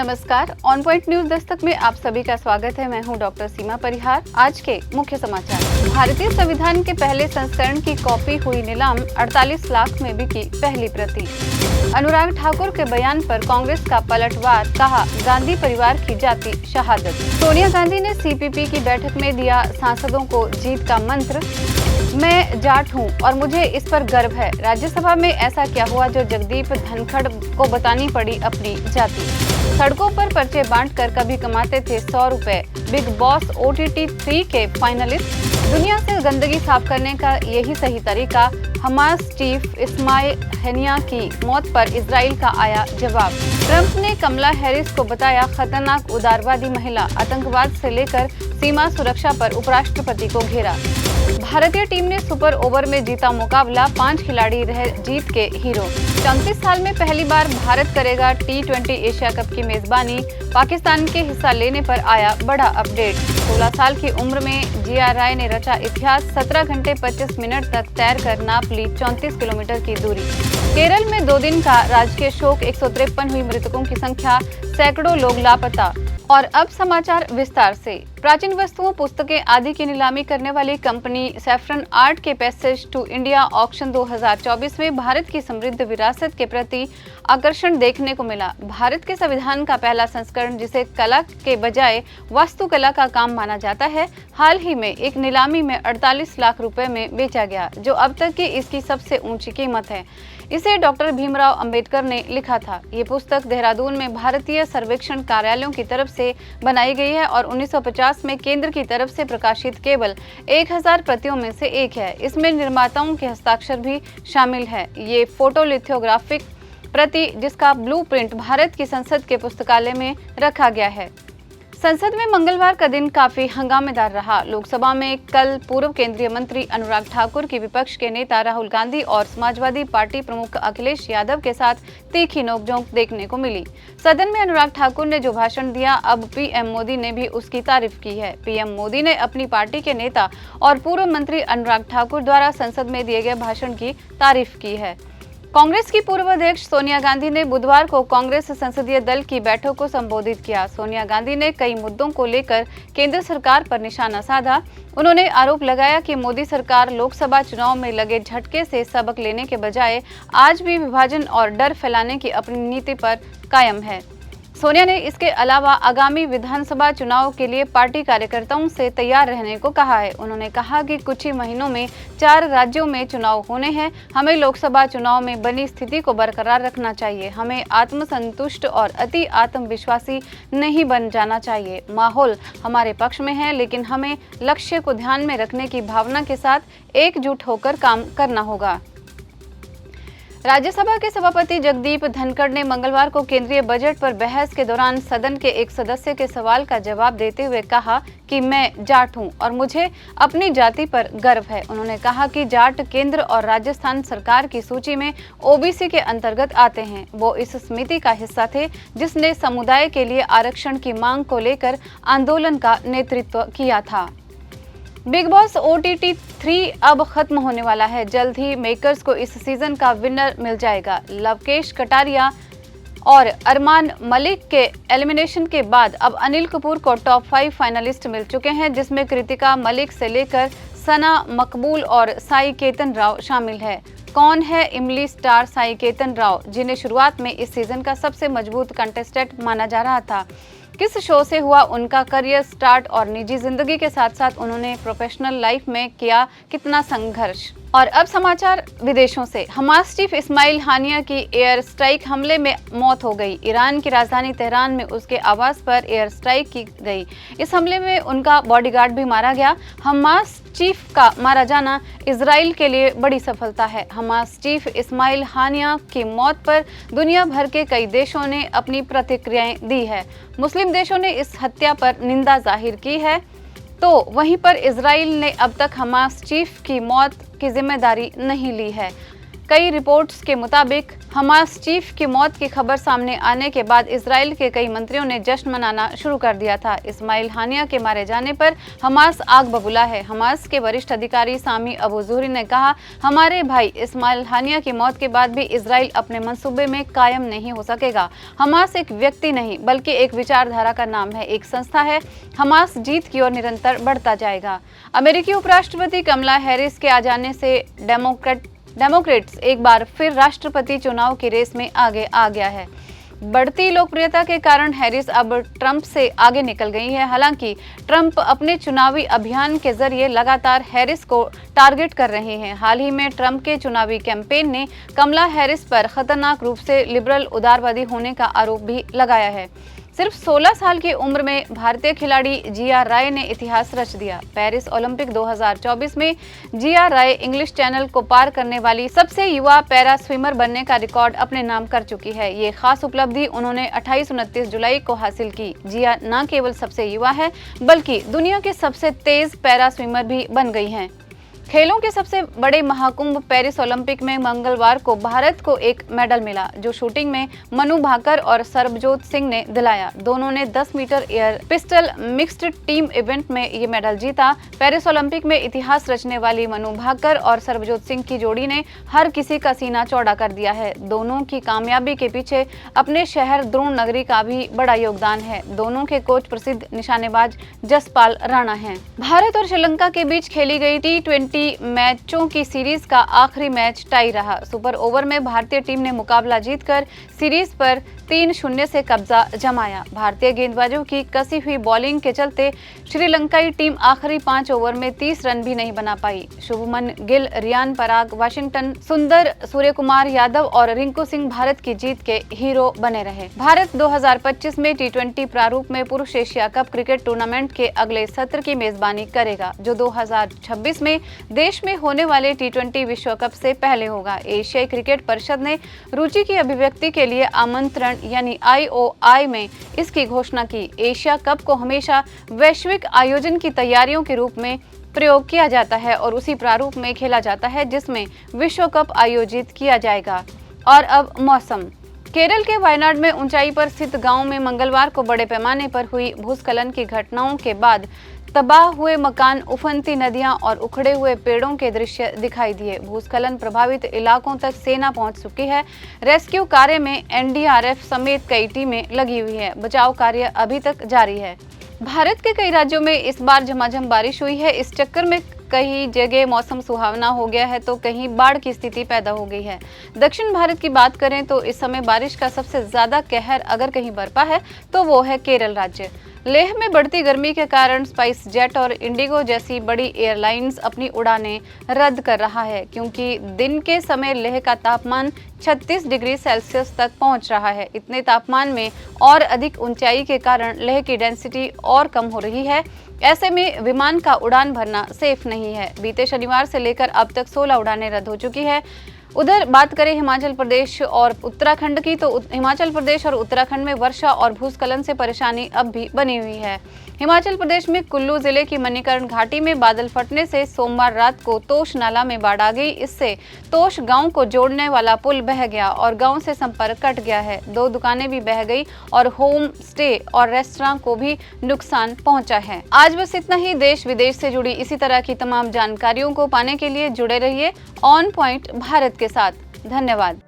नमस्कार, on point news Dastak में आप सभी का स्वागत है। मैं हूं डॉक्टर सीमा परिहार। आज के मुख्य समाचार। भारतीय संविधान के पहले संस्करण की कॉपी हुई नीलाम, 48 लाख में बिकी पहली प्रति। अनुराग ठाकुर के बयान पर कांग्रेस का पलटवार, कहा गांधी परिवार की जाति शहादत। सोनिया गांधी ने सीपीपी की बैठक में दिया सांसदों को जीत का मंत्र। मैं जाट हूं और मुझे इस पर गर्व है। राज्यसभा में ऐसा क्या हुआ जो जगदीप धनखड़ को बतानी पड़ी अपनी जाति। सड़कों पर पर्चे बांटकर कभी कमाते थे 100 रुपए। बिग बॉस OTT 3 के फाइनलिस्ट। दुनिया से गंदगी साफ करने का यही सही तरीका। हमास चीफ इस्माइल हनिया की मौत पर इजराइल का आया जवाब। ट्रंप ने कमला हैरिस को बताया खतरनाक उदारवादी महिला। आतंकवाद से लेकर सीमा सुरक्षा पर उपराष्ट्रपति को घेरा। भारतीय टीम ने सुपर ओवर में जीता मुकाबला, 5 खिलाड़ी रहे जीत के हीरो। 34 साल में पहली बार भारत करेगा T20 एशिया कप की मेजबानी। पाकिस्तान के हिस्सा लेने पर आया बड़ा अपडेट। 16 साल की उम्र में जिया राय ने रचा इतिहास। 17 घंटे 25 मिनट तक तैरकर नाप ली 34 किलोमीटर की दूरी। केरल में 2 दिन का राजकीय शोक, 153 हुई मृतकों की संख्या, सैकड़ों लोग लापता। और अब समाचार विस्तार से। प्राचीन वस्तुओं, पुस्तकें आदि की नीलामी करने वाली कंपनी सैफरन आर्ट के पैसेज टू इंडिया ऑक्शन 2024 में भारत की समृद्ध विरासत के प्रति आकर्षण देखने को मिला। भारत के संविधान का पहला संस्करण, जिसे कला के बजाय वास्तुकला का काम माना जाता है, हाल ही में एक नीलामी में 48 लाख रुपए में बेचा गया, जो अब तक की इसकी सबसे ऊंची कीमत है। इसे डॉक्टर भीमराव अंबेडकर ने लिखा था। ये पुस्तक देहरादून में भारतीय सर्वेक्षण कार्यालयों की तरफ से बनाई गई है और 1950 में केंद्र की तरफ से प्रकाशित केवल 1000 प्रतियों में से एक है। इसमें निर्माताओं के हस्ताक्षर भी शामिल है। ये फोटोलिथोग्राफिक प्रति, जिसका ब्लूप्रिंट भारत की संसद के पुस्तकालय में रखा गया है। संसद में मंगलवार का दिन काफी हंगामेदार रहा। लोकसभा में कल पूर्व केंद्रीय मंत्री अनुराग ठाकुर की विपक्ष के नेता राहुल गांधी और समाजवादी पार्टी प्रमुख अखिलेश यादव के साथ तीखी नोकझोंक देखने को मिली। सदन में अनुराग ठाकुर ने जो भाषण दिया, अब पीएम मोदी ने भी उसकी तारीफ की है। पीएम मोदी ने अपनी पार्टी के नेता और पूर्व मंत्री अनुराग ठाकुर द्वारा संसद में दिए गए भाषण की तारीफ की है। कांग्रेस की पूर्व अध्यक्ष सोनिया गांधी ने बुधवार को कांग्रेस संसदीय दल की बैठक को संबोधित किया। सोनिया गांधी ने कई मुद्दों को लेकर केंद्र सरकार पर निशाना साधा। उन्होंने आरोप लगाया कि मोदी सरकार लोकसभा चुनाव में लगे झटके से सबक लेने के बजाय आज भी विभाजन और डर फैलाने की अपनी नीति पर कायम है। सोनिया ने इसके अलावा आगामी विधानसभा चुनाव के लिए पार्टी कार्यकर्ताओं से तैयार रहने को कहा है। उन्होंने कहा कि कुछ ही महीनों में 4 राज्यों में चुनाव होने हैं। हमें लोकसभा चुनाव में बनी स्थिति को बरकरार रखना चाहिए। हमें आत्मसंतुष्ट और अति आत्मविश्वासी नहीं बन जाना चाहिए। माहौल हमारे पक्ष में है, लेकिन हमें लक्ष्य को ध्यान में रखने की भावना के साथ एकजुट होकर काम करना होगा। राज्यसभा के सभापति जगदीप धनखड़ ने मंगलवार को केंद्रीय बजट पर बहस के दौरान सदन के एक सदस्य के सवाल का जवाब देते हुए कहा कि मैं जाट हूं और मुझे अपनी जाति पर गर्व है। उन्होंने कहा कि जाट केंद्र और राजस्थान सरकार की सूची में OBC के अंतर्गत आते हैं। वो इस समिति का हिस्सा थे जिसने समुदाय के लिए आरक्षण की मांग को लेकर आंदोलन का नेतृत्व किया था। बिग बॉस OTT 3 अब खत्म होने वाला है। जल्द ही मेकर्स को इस सीजन का विनर मिल जाएगा। लवकेश कटारिया और अरमान मलिक के एलिमिनेशन के बाद अब अनिल कपूर को टॉप 5 फाइनलिस्ट मिल चुके हैं, जिसमें कृतिका मलिक से लेकर सना मकबूल और साई केतन राव शामिल है। कौन है इमली स्टार साई केतन राव, जिन्हें शुरुआत में इस सीजन का सबसे मजबूत कंटेस्टेंट माना जा रहा था? किस शो से हुआ उनका करियर स्टार्ट और निजी जिंदगी के साथ साथ उन्होंने प्रोफेशनल लाइफ में किया कितना संघर्ष? और अब समाचार विदेशों से। हमास चीफ इस्माइल हानिया की एयर स्ट्राइक हमले में मौत हो गई। ईरान की राजधानी तेहरान में उसके आवास पर एयर स्ट्राइक की गई। इस हमले में उनका बॉडीगार्ड भी मारा गया। हमास चीफ का मारा जाना इजराइल के लिए बड़ी सफलता है। हमास चीफ इस्माइल हानिया की मौत पर दुनिया भर के कई देशों ने अपनी प्रतिक्रियाएं दी है। मुस्लिम देशों ने इस हत्या पर निंदा जाहिर की है, तो वहीं पर इजराइल ने अब तक हमास चीफ की मौत की जिम्मेदारी नहीं ली है। कई रिपोर्ट्स के मुताबिक हमास चीफ की मौत की खबर सामने आने के बाद इजराइल के कई मंत्रियों ने जश्न मनाना शुरू कर दिया था। इस्माइल हानिया के मारे जाने पर हमास आग बबूला है। हमास के वरिष्ठ अधिकारी सामी अबू जुहरी ने कहा, हमारे भाई इस्माइल हानिया की मौत के बाद भी इजराइल अपने मंसूबे में कायम नहीं हो सकेगा। हमास एक व्यक्ति नहीं बल्कि एक विचारधारा का नाम है, एक संस्था है। हमास जीत की ओर निरंतर बढ़ता जाएगा। अमेरिकी उपराष्ट्रपति कमला हैरिस के आ जाने से डेमोक्रेट्स एक बार फिर राष्ट्रपति चुनाव की रेस में आगे आ गया है। बढ़ती लोकप्रियता के कारण हैरिस अब ट्रंप से आगे निकल गई है। हालांकि ट्रंप अपने चुनावी अभियान के जरिए लगातार हैरिस को टारगेट कर रहे हैं। हाल ही में ट्रंप के चुनावी कैंपेन ने कमला हैरिस पर खतरनाक रूप से लिबरल उदारवादी होने का आरोप भी लगाया है। सिर्फ 16 साल की उम्र में भारतीय खिलाड़ी जिया राय ने इतिहास रच दिया। पेरिस ओलंपिक 2024 में जिया राय इंग्लिश चैनल को पार करने वाली सबसे युवा पैरा स्विमर बनने का रिकॉर्ड अपने नाम कर चुकी है। ये खास उपलब्धि उन्होंने 28-29 जुलाई को हासिल की। जिया न केवल सबसे युवा है बल्कि दुनिया के सबसे तेज पैरा स्विमर भी बन गई हैं। खेलों के सबसे बड़े महाकुंभ पेरिस ओलंपिक में मंगलवार को भारत को एक मेडल मिला, जो शूटिंग में मनु भाकर और सरबजोत सिंह ने दिलाया। दोनों ने 10 metre air pistol mixed team event में ये मेडल जीता। पेरिस ओलंपिक में इतिहास रचने वाली मनु भाकर और सरबजोत सिंह की जोड़ी ने हर किसी का सीना चौड़ा कर दिया है। दोनों की कामयाबी के पीछे अपने शहर द्रोण नगरी का भी बड़ा योगदान है। दोनों के कोच प्रसिद्ध निशानेबाज जसपाल राणा हैं। भारत और श्रीलंका के बीच खेली गई T20 मैचों की सीरीज का आखिरी मैच टाई रहा। सुपर ओवर में भारतीय टीम ने मुकाबला जीतकर सीरीज पर 3-0 से कब्जा जमाया। भारतीय गेंदबाजों की कसी हुई बॉलिंग के चलते श्रीलंकाई टीम आखिरी 5 ओवर में 30 रन भी नहीं बना पाई। शुभमन गिल, रियान पराग, वाशिंगटन सुंदर, सूर्यकुमार यादव और रिंकू सिंह भारत की जीत के हीरो बने रहे। भारत 2025 में T20 प्रारूप में पुरुष एशिया कप क्रिकेट टूर्नामेंट के अगले सत्र की मेजबानी करेगा, जो 2026 में देश में होने वाले T20 विश्व कप से पहले होगा। एशियाई क्रिकेट परिषद ने रुचि की अभिव्यक्ति के लिए आमंत्रण यानी IOI में इसकी घोषणा की। एशिया कप को हमेशा वैश्विक आयोजन की तैयारियों के रूप में प्रयोग किया जाता है और उसी प्रारूप में खेला जाता है जिसमें विश्व कप आयोजित किया जाएगा। और अब मौसम। केरल के वायनाड में ऊंचाई पर स्थित गांव में मंगलवार को बड़े पैमाने पर हुई भूस्खलन की घटनाओं के बाद तबाह हुए मकान, उफनती नदियां और उखड़े हुए पेड़ों के दृश्य दिखाई दिए। भूस्खलन प्रभावित इलाकों तक सेना पहुंच चुकी है। रेस्क्यू कार्य में NDRF समेत कई टीमें लगी हुई है। बचाव कार्य अभी तक जारी है। भारत के कई राज्यों में इस बार झमाझम बारिश हुई है। इस चक्कर में कई जगह मौसम सुहावना हो गया है तो कहीं बाढ़ की स्थिति पैदा हो गई है। दक्षिण भारत की बात करें तो इस समय बारिश का सबसे ज्यादा कहर अगर कहीं बरपा है तो वो है केरल राज्य। लेह में बढ़ती गर्मी के कारण स्पाइस जेट और इंडिगो जैसी बड़ी एयरलाइंस अपनी उड़ानें रद्द कर रहा है, क्योंकि दिन के समय लेह का तापमान 36 डिग्री सेल्सियस तक पहुंच रहा है। इतने तापमान में और अधिक ऊंचाई के कारण लेह की डेंसिटी और कम हो रही है। ऐसे में विमान का उड़ान भरना सेफ नहीं है। बीते शनिवार से लेकर अब तक 16 उड़ानें रद्द हो चुकी है। उधर बात करें हिमाचल प्रदेश और उत्तराखंड की, तो हिमाचल प्रदेश और उत्तराखंड में वर्षा और भूस्खलन से परेशानी अब भी बनी हुई है। हिमाचल प्रदेश में कुल्लू जिले की मणिकर्ण घाटी में बादल फटने से सोमवार रात को तोश नाला में बाढ़ आ गई। इससे तोश गांव को जोड़ने वाला पुल बह गया और गांव से संपर्क कट गया है। 2 दुकानें भी बह गई और होम स्टे और रेस्टोरेंट को भी नुकसान पहुंचा है। आज बस इतना ही। देश विदेश से जुड़ी इसी तरह की तमाम जानकारियों को पाने के लिए जुड़े रहिए ऑन पॉइंट भारत के साथ। धन्यवाद।